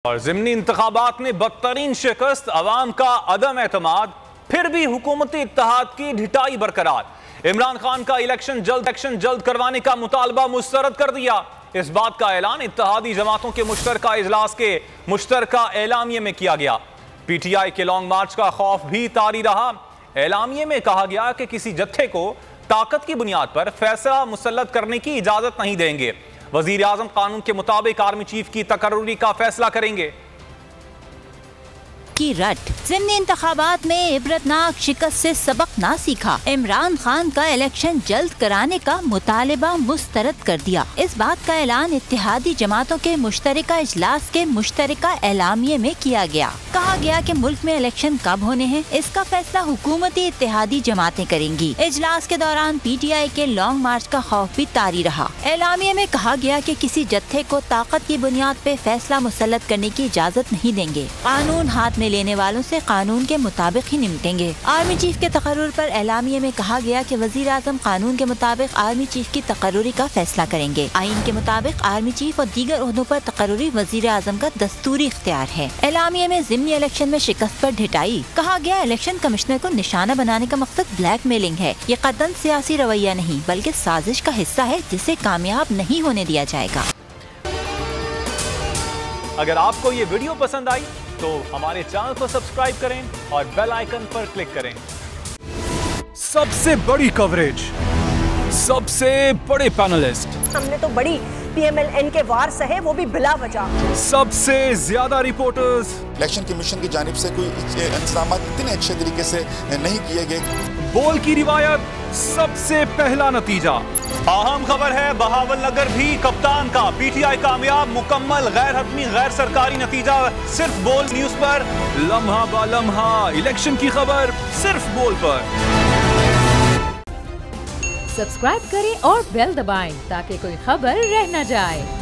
और ज़िमनी इंतखाबात में बदतरीन शिकस्त, अवाम का अदम एतमाद, फिर भी हुकूमती इत्तेहाद की ढिठाई बरकरार। इमरान खान का इलेक्शन जल्द करवाने का मुतालबा मुस्तरद कर दिया। इस बात का ऐलान इत्तेहादी जमातों के मुश्तरका इजलास के मुश्तरका एलामिये में किया गया। PTI के लॉन्ग मार्च का खौफ भी तारी रहा। एलामिये में कहा गया कि किसी जत्थे को ताकत की बुनियाद पर फैसला मुसल्लत करने की इजाजत नहीं देंगे। वजीर आजम कानून के मुताबिक आर्मी चीफ की तकर्रुरी का फैसला करेंगे। की रट, ज़िमनी इंतखाबात में इबरतनाक शिकस्त से सबक ना सीखा, इमरान खान का इलेक्शन जल्द कराने का मुतालिबा मुस्तरद कर दिया। इस बात का ऐलान इत्तेहादी जमातों के मुश्तरका इजलास के मुश्तरका एलामिये में किया गया। कहा गया कि मुल्क में इलेक्शन कब होने हैं, इसका फैसला हुकूमती इत्तेहादी जमातें करेंगी। इजलास के दौरान PTI के लॉन्ग मार्च का खौफ भी तारी रहा। एलामिये में कहा गया कि किसी जत्थे को ताकत की बुनियाद पे फैसला मुसल्लत करने की इजाजत नहीं देंगे। कानून हाथ में लेने वालों से कानून के मुताबिक ही निपटेंगे। आर्मी चीफ के तकर्रुर पर एलामिये में कहा गया कि वजीर आजम कानून के मुताबिक आर्मी चीफ की तकर्रुरी का फैसला करेंगे। आइन के मुताबिक आर्मी चीफ और दीगर ओहदों पर तकर्रुरी वजीर आजम का दस्तूरी इख्तियार है। एलामिये में ज़िमनी इलेक्शन में शिकस्त पर ढिठाई। कहा गया इलेक्शन कमिश्नर को निशाना बनाने का मकसद ब्लैकमेलिंग है। ये कतई सियासी रवैया नहीं बल्कि साजिश का हिस्सा है जिसे कामयाब नहीं होने दिया जाएगा। अगर आपको ये वीडियो पसंद आई तो हमारे चैनल को सब्सक्राइब करें और बेल आइकन पर क्लिक करें। सबसे बड़ी कवरेज, सबसे बड़े पैनलिस्ट, हमने तो बड़ी PMLN के वार सहे, वो भी बिला वजह। सबसे ज्यादा रिपोर्टर्स। इलेक्शन कमीशन की जानिब से कोई इंतजाम इतने अच्छे तरीके से नहीं किए गए। बोल की रिवायत, सबसे पहला नतीजा। अहम खबर है बहावल नगर भी कप्तान का, PTI कामयाब, मुकम्मल गैर हतमी गैर सरकारी नतीजा सिर्फ बोल न्यूज पर। लम्हा बा लम्हा इलेक्शन की खबर सिर्फ बोल पर। सब्सक्राइब करें और बेल दबाएं ताकि कोई खबर रह न जाए।